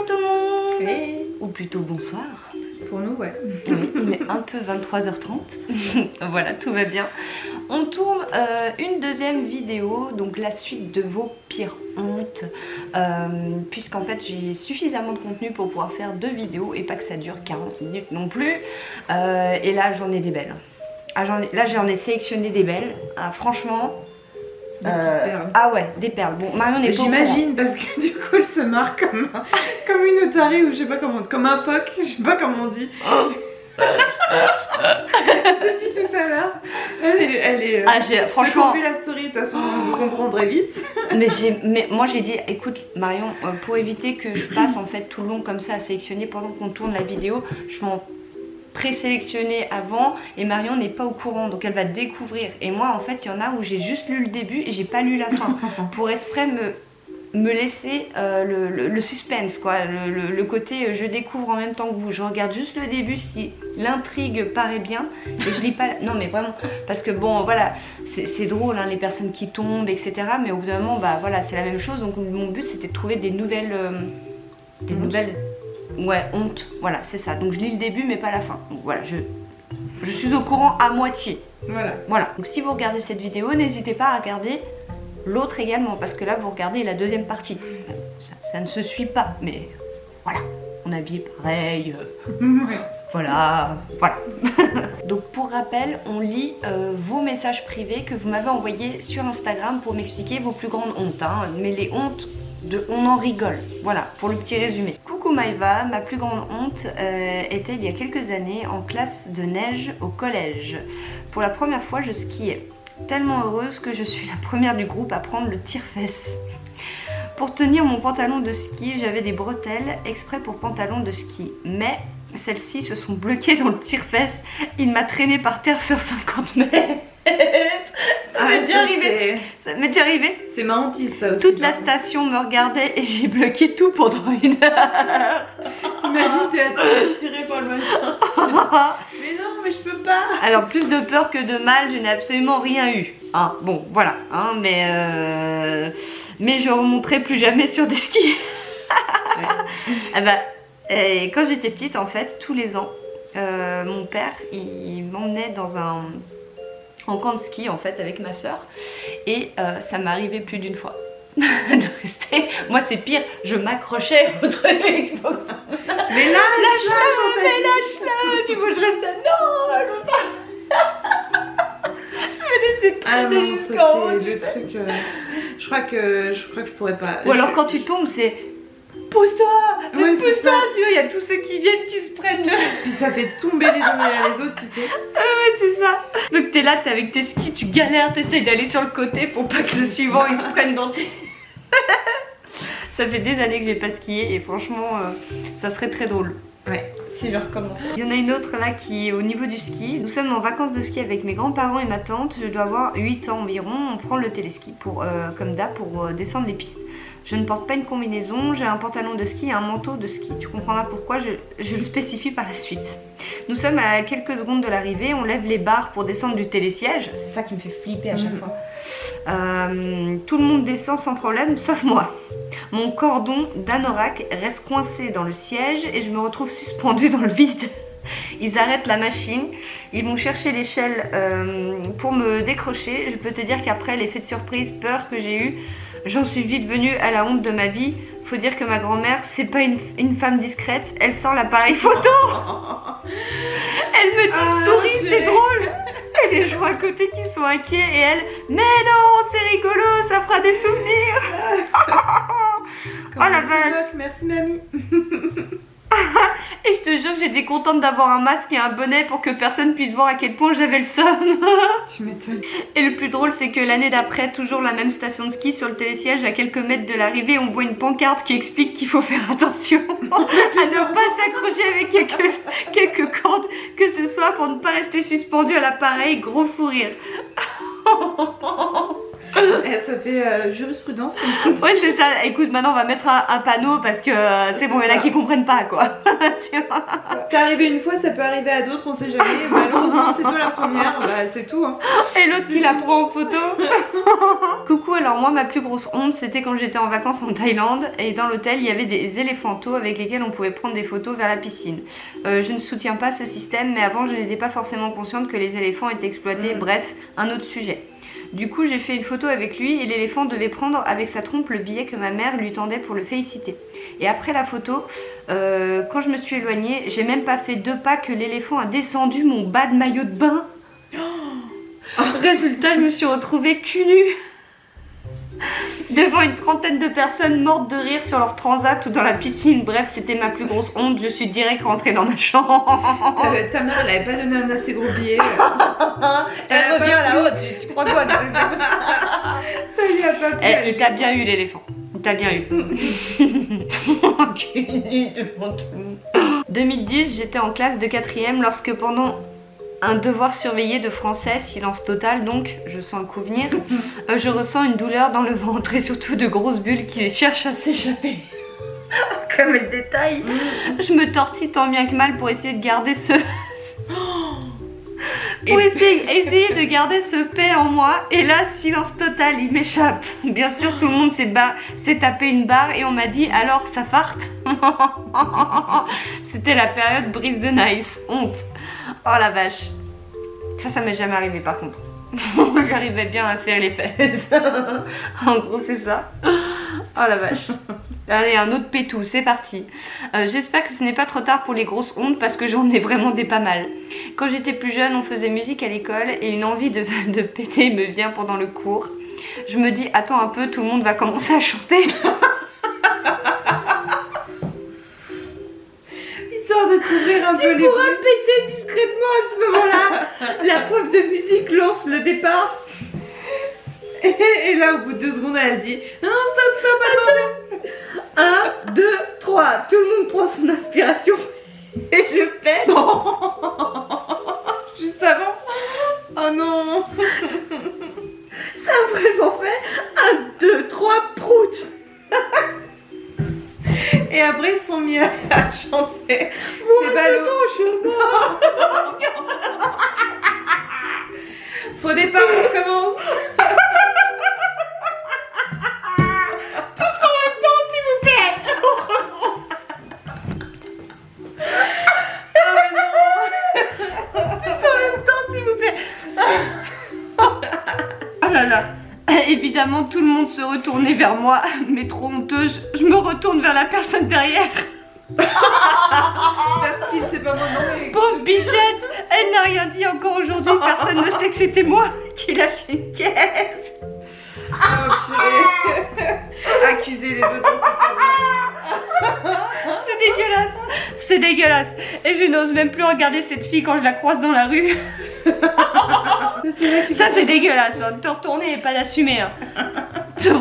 tout le monde. Oui. Ou plutôt bonsoir. Pour nous, ouais. Oui, il est un peu 23h30. Voilà, tout va bien. On tourne une deuxième vidéo, donc la suite de vos pires hontes, puisqu'en fait j'ai suffisamment de contenu pour pouvoir faire 2 vidéos et pas que ça dure 40 minutes non plus. Et là j'en ai des belles. Là j'en ai sélectionné des belles. Ah, franchement. Des petites perles. Ah ouais, des perles. Bon, Marion n'est pas au courant. J'imagine parce que du coup elle se marre comme une otarie ou je sais pas comment, comme un phoque, je sais pas comment on dit. Depuis tout à l'heure, elle est franchement, vu la story, de toute façon vous comprendrez vite. mais moi j'ai dit, écoute Marion, pour éviter que je passe en fait tout le long comme ça à sélectionner pendant qu'on tourne la vidéo, je vais en présélectionner avant et Marion n'est pas au courant, donc elle va découvrir. Et moi en fait il y en a où j'ai juste lu le début et j'ai pas lu la fin pour exprès me laisser le suspense, quoi, le côté je découvre en même temps que vous. Je regarde juste le début si l'intrigue paraît bien et je lis pas. Non mais vraiment, parce que bon voilà, c'est drôle hein, les personnes qui tombent etc. Mais au bout d'un moment bah voilà c'est la même chose. Donc mon but c'était de trouver des nouvelles ouais honte. Voilà c'est ça. Donc je lis le début mais pas la fin. Donc voilà je suis au courant à moitié. Voilà. Donc si vous regardez cette vidéo n'hésitez pas à regarder l'autre également, parce que là vous regardez la deuxième partie. Ça ne se suit pas, mais voilà, on est habillé pareil. Voilà. Donc pour rappel, on lit vos messages privés que vous m'avez envoyés sur Instagram pour m'expliquer vos plus grandes hontes. Hein, mais les hontes on en rigole. Voilà, pour le petit résumé. Coucou Maïva, ma plus grande honte était il y a quelques années en classe de neige au collège. Pour la première fois, je skiais. Tellement heureuse que je suis la première du groupe à prendre le tire-fesse. Pour tenir mon pantalon de ski, j'avais des bretelles exprès pour pantalon de ski. Mais celles-ci se sont bloquées dans le tire-fesse. Il m'a traîné par terre sur 50 mètres. Ça m'est déjà arrivé. C'est ma hantise ça aussi. Toute la station me regardait et j'ai bloqué tout pendant 1 heure. T'imagines t'es attirée par le machin. Mais non mais je peux pas. Alors plus de peur que de mal, je n'ai absolument rien eu. Hein, bon voilà, hein, mais je remonterai plus jamais sur des skis. Et quand j'étais petite en fait, tous les ans, mon père il m'emmenait en camp de ski en fait avec ma soeur et ça m'est arrivé plus d'une fois de rester. Moi c'est pire, je m'accrochais au truc. Mais lâche-la, et puis moi je restais non, je veux pas. Je me laissais traîner jusqu'en haut. Le truc, je crois que je pourrais pas. Ou alors quand tu tombes c'est pousse-toi, ouais, pousse-toi, sinon il y a tous ceux qui viennent qui se prennent le... Puis ça fait tomber les uns derrière les autres, tu sais. Ah ouais, c'est ça. Donc t'es là, t'es avec tes skis, tu galères, t'essayes d'aller sur le côté pour pas que le suivant il se prenne dans tes... Ça fait des années que j'ai pas skié et franchement, ça serait très drôle. Ouais, si je recommence. Il y en a une autre là qui est au niveau du ski. Nous sommes en vacances de ski avec mes grands-parents et ma tante. Je dois avoir 8 ans environ. On prend le téléski comme d'hab pour descendre les pistes. Je ne porte pas une combinaison, j'ai un pantalon de ski et un manteau de ski. Tu comprendras pourquoi, je le spécifie par la suite. Nous sommes à quelques secondes de l'arrivée, on lève les barres pour descendre du télésiège. C'est ça qui me fait flipper à chaque fois. Tout le monde descend sans problème, sauf moi. Mon cordon d'anorak reste coincé dans le siège et je me retrouve suspendue dans le vide. Ils arrêtent la machine, ils vont chercher l'échelle pour me décrocher. Je peux te dire qu'après l'effet de surprise, peur que j'ai eu, j'en suis vite venue à la honte de ma vie. Faut dire que ma grand-mère, c'est pas une femme discrète, elle sort l'appareil photo. Elle me dit souris, c'est drôle. Et les gens à côté qui sont inquiets et elle, mais non, c'est rigolo, ça fera des souvenirs. Oh la vache. Merci mamie. Et je te jure que j'étais contente d'avoir un masque et un bonnet pour que personne puisse voir à quel point j'avais le seum. Tu m'étonnes. Et le plus drôle c'est que l'année d'après, toujours la même station de ski, sur le télésiège à quelques mètres de l'arrivée, on voit une pancarte qui explique qu'il faut faire attention à ne pas s'accrocher avec quelques cordes que ce soit pour ne pas rester suspendu à l'appareil. Gros fou rire. Ça fait jurisprudence comme ça. Ouais, c'est ça. Écoute, maintenant on va mettre un panneau parce que c'est bon, il y en a qui comprennent pas quoi. Tu vois. C'est arrivé une fois, ça peut arriver à d'autres, on sait jamais. Malheureusement, c'est toi la première, bah, c'est tout. Hein. Et l'autre qui la prend en photo. Coucou, alors moi ma plus grosse honte c'était quand j'étais en vacances en Thaïlande et dans l'hôtel il y avait des éléphantos avec lesquels on pouvait prendre des photos vers la piscine. Je ne soutiens pas ce système mais avant je n'étais pas forcément consciente que les éléphants étaient exploités, bref, un autre sujet. Du coup j'ai fait une photo avec lui et l'éléphant devait prendre avec sa trompe le billet que ma mère lui tendait pour le féliciter. Et après la photo, quand je me suis éloignée, j'ai même pas fait 2 pas que l'éléphant a descendu mon bas de maillot de bain. Résultat, je me suis retrouvée cul nue devant une trentaine de personnes mortes de rire sur leur transat ou dans la piscine. Bref, c'était ma plus grosse honte. Je suis direct rentrée dans ma chambre. Ta mère, elle avait pas donné un assez gros billet. Elle revient là-haut, tu crois quoi? Ça lui a pas plu. Il t'a bien eu l'éléphant. Il t'a bien eu. Cul nue devant tout le monde. 2010, j'étais en classe de 4e lorsque pendant un devoir surveillé de français, silence total donc, je sens le coup venir, je ressens une douleur dans le ventre et surtout de grosses bulles qui cherchent à s'échapper. Comme le détail, je me tortille tant bien que mal pour essayer de garder ce... pour essayer de garder ce paix en moi et là, silence total, il m'échappe. Bien sûr, tout le monde s'est tapé une barre et on m'a dit alors ça farte. C'était la période brise de nice, honte. Oh la vache. Ça m'est jamais arrivé par contre. J'arrivais bien à serrer les fesses. En gros c'est ça. Oh la vache. Allez, un autre pétou, c'est parti. J'espère que ce n'est pas trop tard pour les grosses hontes parce que j'en ai vraiment des pas mal. Quand j'étais plus jeune, on faisait musique à l'école et une envie de péter me vient pendant le cours. Je me dis, attends un peu, tout le monde va commencer à chanter. Histoire de couvrir un peu les... Tu pourras péter discrètement à ce moment-là. La prof de musique lance le départ. Et là, au bout de 2 secondes, elle dit non, stop, attendez. 1, 2, 3. Tout le monde prend son inspiration. Et je pète. Juste avant. Oh non. Ça a vraiment fait 1, 2, 3, prout. Et après, ils sont mis à chanter. C'est ballot. Faux départ, on recommence. Tous en même temps, s'il vous plaît. Oh non. Tous en même temps, s'il vous plaît. Oh là là. Évidemment, tout le monde se retournait vers moi, mais trop honteuse, je me retourne vers la personne derrière. Faire style, c'est pas mon nom, mais... Pauvre bichette, elle n'a rien dit encore aujourd'hui, personne ne sait que c'était moi qui lâchais une caisse. Oh purée. Accuser les autres, c'est pas bien. C'est dégueulasse, c'est dégueulasse. Et je n'ose même plus regarder cette fille quand je la croise dans la rue. Ça c'est dégueulasse, hein, de te retourner et pas d'assumer. Hein.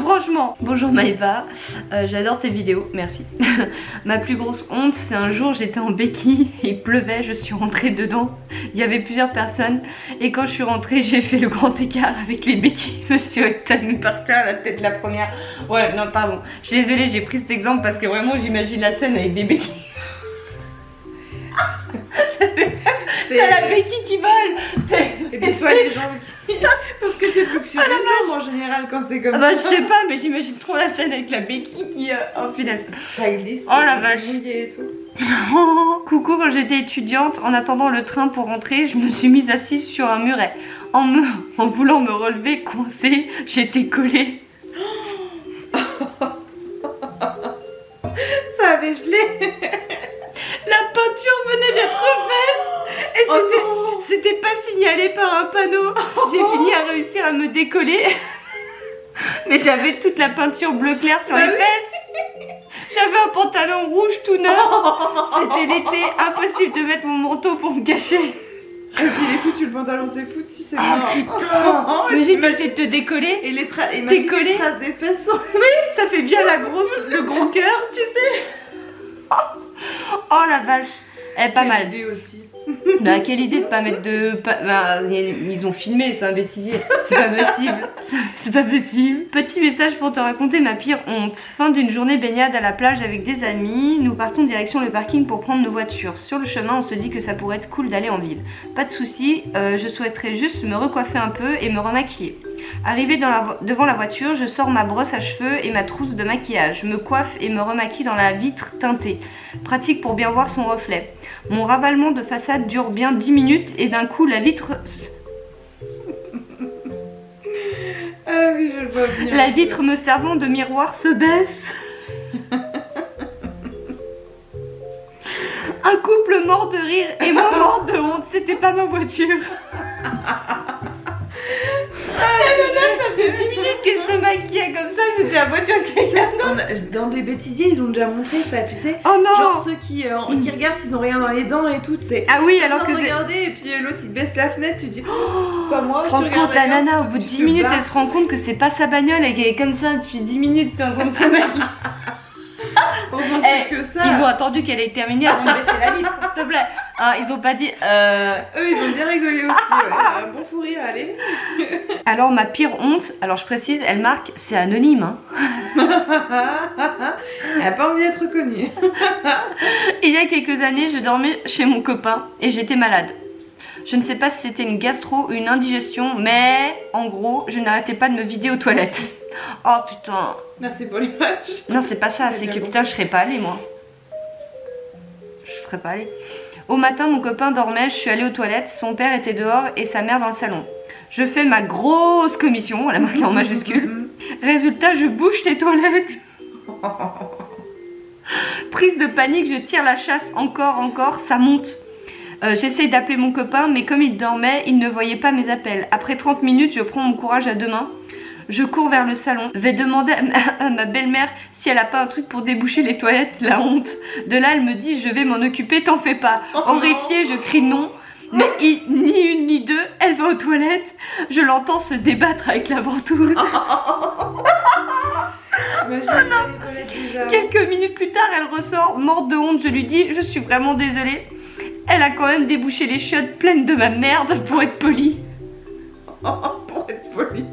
Franchement. Bonjour Maëva, j'adore tes vidéos, merci. Ma plus grosse honte, c'est un jour j'étais en béquille, il pleuvait, je suis rentrée dedans. Il y avait plusieurs personnes et quand je suis rentrée, j'ai fait le grand écart avec les béquilles. Je me suis étalée par terre, la tête la première. Ouais, non, pardon. Je suis désolée, j'ai pris cet exemple parce que vraiment j'imagine la scène avec des béquilles. T'as la béquille qui vole. Et puis toi les jambes qui... Parce que t'es plus que sur les jambes en général quand c'est comme ça. Bah je sais pas mais j'imagine trop la scène avec la béquille qui... Oh punaise. Ça glisse. Oh la vache. Et tout. Coucou, quand j'étais étudiante, en attendant le train pour rentrer, je me suis mise assise sur un muret. En voulant me relever, coincée, j'étais collée. Ça avait gelé. La peinture venait d'être faite et c'était pas signalé par un panneau. J'ai fini à réussir à me décoller. Mais j'avais toute la peinture bleu clair sur les fesses. J'avais un pantalon rouge tout neuf. C'était l'été, impossible de mettre mon manteau pour me cacher. Et puis il est foutu, le pantalon c'est foutu, c'est Ah mort. putain. T'imagines t'essaies de te décoller et les traces décoller. des fesses sont... Oui, ça fait bien le gros cœur, tu sais. Oh la vache. Elle est pas mal. Quelle idée aussi. Bah, quelle idée de pas mettre de... Bah, ils ont filmé, c'est un bêtisier. C'est pas possible. C'est pas possible. Petit message pour te raconter ma pire honte. Fin d'une journée baignade à la plage avec des amis. Nous partons direction le parking pour prendre nos voitures. Sur le chemin, on se dit que ça pourrait être cool d'aller en ville. Pas de soucis, je souhaiterais juste me recoiffer un peu et me remaquiller. Arrivé devant la voiture, je sors ma brosse à cheveux et ma trousse de maquillage. Je me coiffe et me remaquille dans la vitre teintée. Pratique pour bien voir son reflet. Mon ravalement de façade dure bien 10 minutes et d'un coup la vitre... Ah oui, je le vois venir. La vitre me servant de miroir se baisse. Un couple mort de rire et moi mort de honte. C'était pas ma voiture. Ça faisait 10 minutes qu'elle se maquillait comme ça, c'était la voiture de quelqu'un d'autre. Dans les bêtisiers, ils ont déjà montré ça, tu sais. Oh non. Genre ceux qui regardent s'ils ont rien dans les dents et tout, tu sais. Ah oui, alors que c'est... Regarder et puis l'autre il te baisse la fenêtre, tu dis oh, c'est pas moi. Tu te rends compte, la nana, au bout de 10 minutes, elle se rend compte que c'est pas sa bagnole et qu'elle est comme ça depuis 10 minutes, t'es en train de se maquiller. Que ça. Ils ont attendu qu'elle ait terminé avant de baisser la vitre, s'il te plaît. Hein, ils ont pas dit... Eux, ils ont bien rigolé aussi, ouais. Bon fou rire, allez. Alors, ma pire honte, alors je précise, elle marque, c'est anonyme. Hein. Elle a pas envie d'être reconnue. Il y a quelques années, je dormais chez mon copain et j'étais malade. Je ne sais pas si c'était une gastro ou une indigestion, mais en gros, je n'arrêtais pas de me vider aux toilettes. Oh putain. Merci pour l'image. Non, c'est pas ça, c'est que putain, je serais pas allée, moi. Je serais pas allée. Au matin, mon copain dormait, je suis allée aux toilettes, son père était dehors et sa mère dans le salon. Je fais ma grosse commission, elle a marqué en majuscule. Résultat, je bouche les toilettes. Prise de panique, je tire la chasse, encore, ça monte. J'essaye d'appeler mon copain, mais comme il dormait, il ne voyait pas mes appels. Après 30 minutes, je prends mon courage à deux mains. Je cours vers le salon, vais demander à ma belle-mère si elle a pas un truc pour déboucher les toilettes, la honte. De là, elle me dit, je vais m'en occuper, t'en fais pas. Horrifiée, je crie non, mais ni une ni deux, elle va aux toilettes. Je l'entends se débattre avec la ventouse. T'imagines les toilettes déjà. Quelques minutes plus tard, elle ressort, morte de honte, je lui dis, je suis vraiment désolée. Elle a quand même débouché les chiottes pleines de ma merde pour être polie. Pour être polie.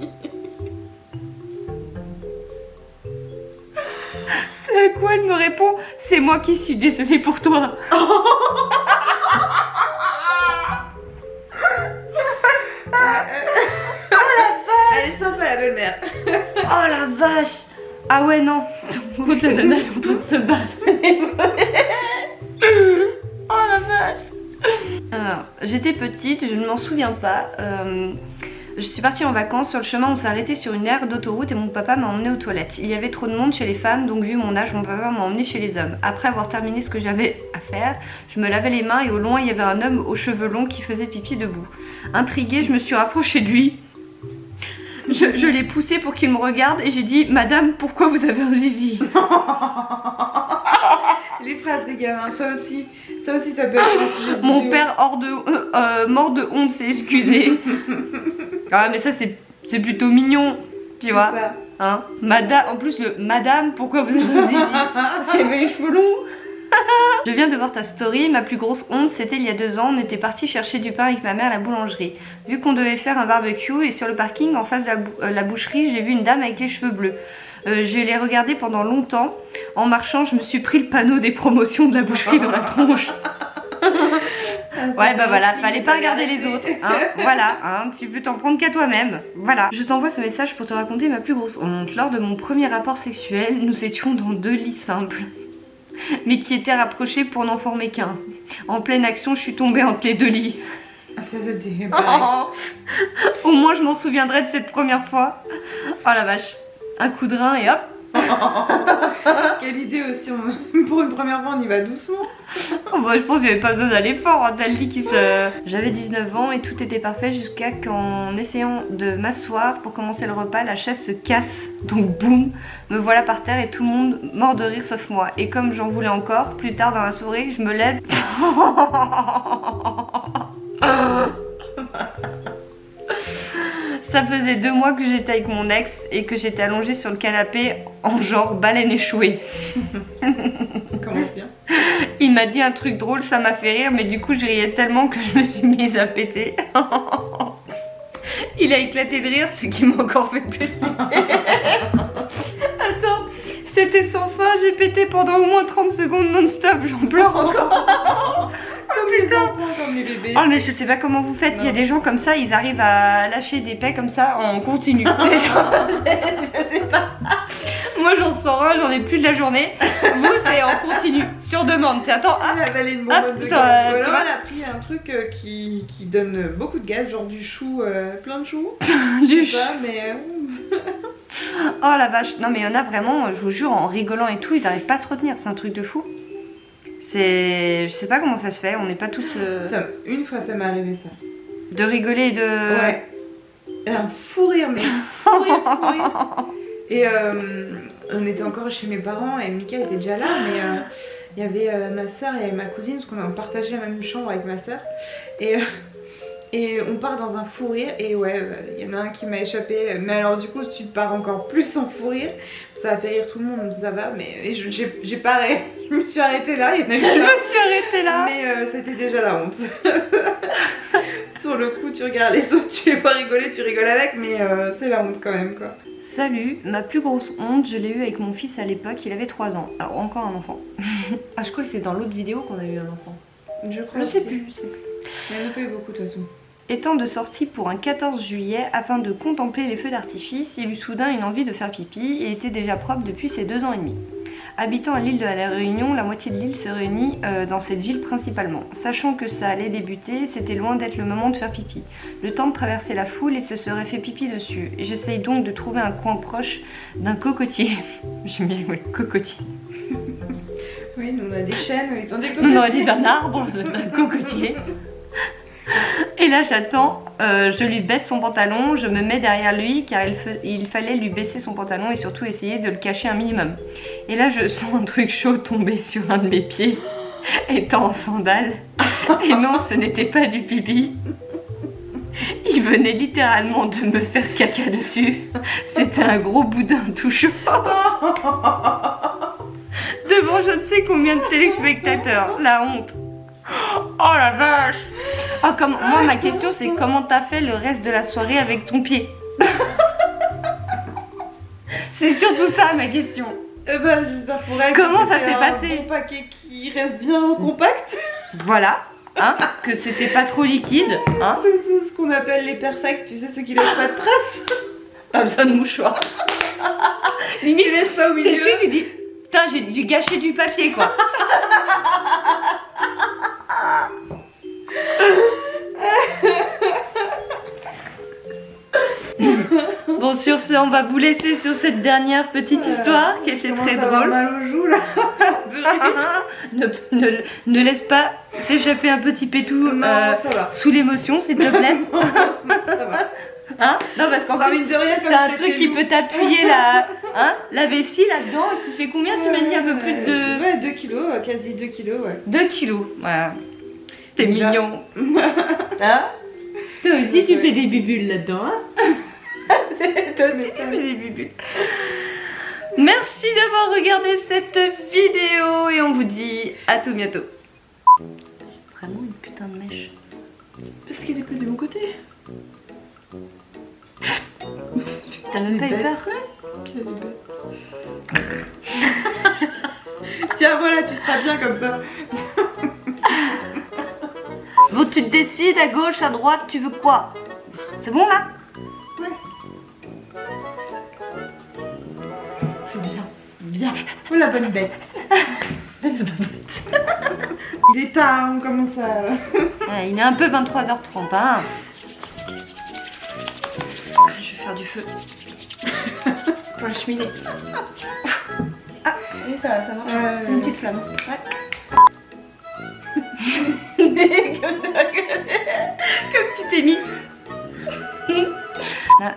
C'est à quoi elle me répond, c'est moi qui suis désolée pour toi. Elle est sympa la belle-mère. Oh la vache. Ah ouais non, ton gros de la nana elle est en train de se battre. Oh la vache. Alors, j'étais petite, je ne m'en souviens pas. Je suis partie en vacances, sur le chemin on s'est arrêté sur une aire d'autoroute et mon papa m'a emmenée aux toilettes. Il y avait trop de monde chez les femmes, donc vu mon âge, mon papa m'a emmenée chez les hommes. Après avoir terminé ce que j'avais à faire, je me lavais les mains et au loin il y avait un homme aux cheveux longs qui faisait pipi debout. Intriguée, je me suis rapprochée de lui. Je l'ai poussé pour qu'il me regarde et j'ai dit « Madame, pourquoi vous avez un zizi ?» Les phrases des gamins, ça aussi ça peut être un sujet de Mon vidéo. père mort de honte s'est excusé. Ah mais ça c'est plutôt mignon, tu vois. Ça. Hein, madame, en plus le madame, pourquoi vous avez un zizi? Parce qu'elle avait les cheveux longs. Je viens de voir ta story, ma plus grosse honte c'était il y a 2 ans, on était parti chercher du pain avec ma mère à la boulangerie. Vu qu'on devait faire un barbecue et sur le parking en face de la boucherie, j'ai vu une dame avec les cheveux bleus. Je l'ai regardée pendant longtemps. En marchant, je me suis pris le panneau des promotions de la boucherie dans la tronche. Ouais bah voilà, fallait pas regarder les autres, hein. Voilà, hein, tu peux t'en prendre qu'à toi-même. Voilà. Je t'envoie ce message pour te raconter ma plus grosse honte. Lors de mon premier rapport sexuel, nous étions dans 2 lits simples, mais qui étaient rapprochés pour n'en former qu'un. En pleine action, je suis tombée entre les 2 lits. Ça c'était Oh. Au moins je m'en souviendrai de cette première fois. Oh la vache. Un coup de rein et hop. Quelle idée aussi, pour une première fois on y va doucement. Oh bah, je pense qu'il n'y avait pas besoin d'aller fort, hein. T'as le lit qui se... J'avais 19 ans et tout était parfait jusqu'à qu'en essayant de m'asseoir pour commencer le repas, la chaise se casse. Donc boum, me voilà par terre et tout le monde mort de rire sauf moi. Et comme j'en voulais encore, plus tard dans la soirée, je me lève. Ça faisait 2 mois que j'étais avec mon ex et que j'étais allongée sur le canapé en genre baleine échouée. Ça commence bien. Il m'a dit un truc drôle, ça m'a fait rire, mais du coup je riais tellement que je me suis mise à péter. Il a éclaté de rire, ce qui m'a encore fait plus péter. Attends, c'était sans fin, j'ai pété pendant au moins 30 secondes non-stop, j'en pleure encore. Comme les enfants, comme les bébés. Oh mais je sais pas comment vous faites, il y a des gens comme ça, ils arrivent à lâcher des paix comme ça en continu. Je sais pas. Moi j'en sors un, j'en ai plus de la journée. Vous c'est en continu, sur demande. Attends, Elle a avalé une bonbonne de gaz. Ou alors elle a pris un truc qui donne beaucoup de gaz, genre du chou, plein de choux. du Je sais pas, mais... Oh la vache, non mais il y en a vraiment, je vous jure, en rigolant et tout, ils arrivent pas à se retenir, c'est un truc de fou. C'est... Je sais pas comment ça se fait, on n'est pas tous... Une fois ça m'est arrivé ça. De rigoler et de... Ouais. Un fou rire, mais fou rire. Et on était encore chez mes parents et Mika était déjà là, mais il y avait ma soeur et ma cousine, parce qu'on a partagé la même chambre avec ma soeur. Et on part dans un fou rire et ouais, il y en a un qui m'a échappé. Mais alors du coup, si tu pars encore plus en fou rire, ça a fait rire tout le monde, ça va. Mais j'ai pas arrêté, je me suis arrêtée là. Je me suis arrêtée là. Mais c'était déjà la honte. Sur le coup, tu regardes les autres, tu les vois rigoler, tu rigoles avec, mais c'est la honte quand même quoi. Salut, ma plus grosse honte, je l'ai eue avec mon fils à l'époque, il avait 3 ans. Alors encore un enfant. Ah je crois que c'est dans l'autre vidéo qu'on a eu un enfant. Je crois. Je sais plus, je sais plus. Il n'y en a pas eu beaucoup de toute façon. Étant de sortie pour un 14 juillet afin de contempler les feux d'artifice, il eut soudain une envie de faire pipi et était déjà propre depuis ses 2 ans et demi. Habitant à l'île de la Réunion, la moitié de l'île se réunit dans cette ville principalement. Sachant que ça allait débuter, c'était loin d'être le moment de faire pipi. Le temps de traverser la foule et se serait fait pipi dessus. J'essaye donc de trouver un coin proche d'un cocotier. J'aime bien le cocotier. Oui, nous on a des chênes, ils ont des cocotiers. On aurait dit d'un arbre, d'un cocotier. Et là j'attends, je lui baisse son pantalon, je me mets derrière lui car il fallait lui baisser son pantalon et surtout essayer de le cacher un minimum. Et là je sens un truc chaud tomber sur un de mes pieds, étant en sandales. Et non, ce n'était pas du pipi. Il venait littéralement de me faire caca dessus. C'était un gros boudin tout chaud. Devant je ne sais combien de téléspectateurs, la honte. Oh la vache. Oh, moi ma question c'est comment t'as fait le reste de la soirée avec ton pied. C'est surtout ça ma question. Ben, j'espère pour elle. Comment ça s'est passé? Un bon paquet qui reste bien compact. Voilà, hein, que c'était pas trop liquide. Hein. C'est ce qu'on appelle les perfects, tu sais, ceux qui laissent pas de traces. Pas besoin de mouchoir. Limite, tu laisses ça au milieu. T'es sûr, tu dis, putain j'ai gâché du papier quoi. Bon, sur ce, on va vous laisser sur cette dernière petite histoire qui était très drôle. Mal aux joues là. ne laisse pas s'échapper un petit pétou sous l'émotion, s'il te plaît. Non, ça va. Hein? Non, parce qu'en plus, t'as un truc qui peut t'appuyer la vessie là-dedans et qui fait combien? Tu m'as dit un peu plus de... Ouais, 2 kilos, quasi 2 kilos, ouais. 2 kilos, voilà. T'es mignon. Hein? Toi aussi, tu fais des bibules là-dedans, hein? Toi aussi, tu fais des bibules. Merci d'avoir regardé cette vidéo et on vous dit à tout bientôt. Vraiment une putain de mèche. Parce qu'elle est plus de mon côté. T'as même pas eu peur? Tiens, voilà, tu seras bien comme ça. Bon, tu te décides à gauche, à droite, tu veux quoi? C'est bon là? Ouais. C'est bien. Bien. Oh la bonne bête. Il est tard, on commence à... Ouais, il est un peu 23h30, hein. Je vais faire du feu. Pour la cheminée. Ah, et ça marche. Une petite flamme. Ouais. Comme tu t'es mis.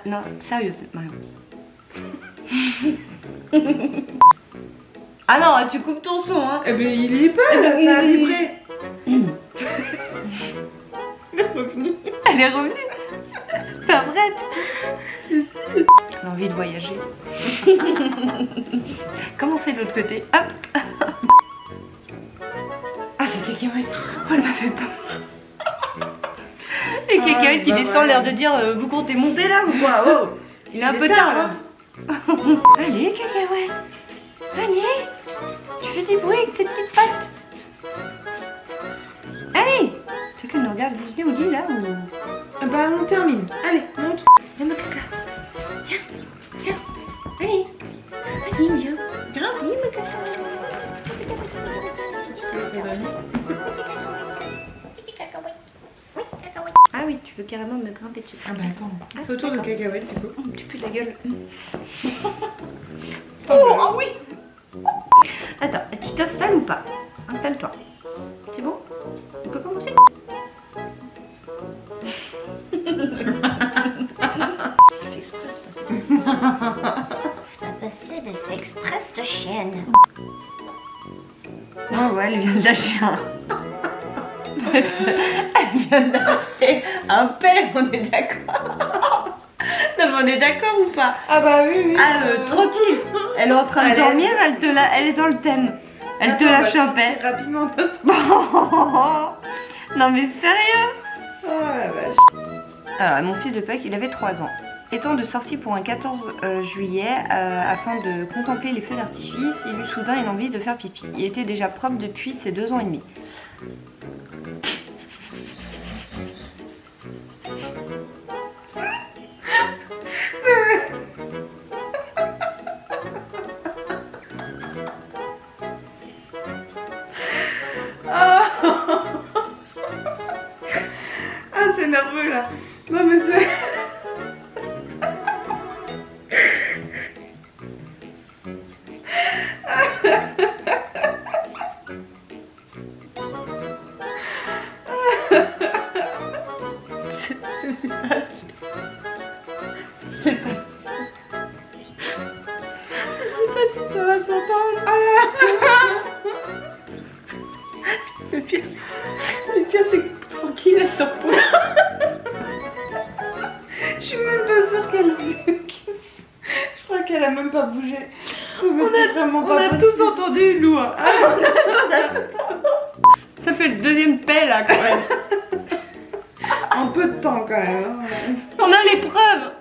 Non, sérieuse, Marion. Ah non, tu coupes ton son, hein. Eh ben il est pas, ça a vibré. Elle est revenue. Elle est revenue. C'est pas vrai. Si. J'ai envie de voyager. Comment c'est de l'autre côté? Hop. cacahuète. Oh, elle m'a fait peur. Et cacahuète qui descend, l'air de dire vous comptez monter là ou quoi? Oh, il est un peu tard là. Allez, cacahuète. Allez, tu fais des bruits avec tes petites pattes. Allez, tu veux qu'elle nous regarde vous venez au lit là ou... Bah on termine. Allez, monte. Viens ma caca. Viens, viens. Allez, allez, viens. Viens. Oui, ma caca. Ah oui, tu veux carrément me grimper dessus. Ah bah attends, c'est autour de cacahuète du coup. Tu pues la gueule. Oh oui. Attends, tu t'installes ou pas? Installe-toi. C'est bon? On peut commencer? Je fais exprès, c'est pas possible, elle fait exprès cette chienne. Oh ouais, elle vient de lâcher un... Elle vient de lâcher un pet, on est d'accord? Non mais on est d'accord ou pas? Ah bah oui. Ah tranquille. Elle est en train de dormir, elle est dans le thème. Elle te lâche un pet. Rapidement de ce... Non mais sérieux? Oh la vache. Alors mon fils de Pâques, il avait 3 ans. Étant de sortie pour un 14 juillet, afin de contempler les feux d'artifice, il eut soudain une envie de faire pipi. Il était déjà propre depuis ses 2 ans et demi. Ah c'est nerveux là. Non mais c'est... Si ça va s'entendre. Le pire c'est que tranquille, elle se repose. Je suis même pas sûre qu'elle... Je crois qu'elle a même pas bougé. On a tous entendu Lou. Hein. Ça fait le deuxième paix là quand même. Un peu de temps quand même. On a les preuves.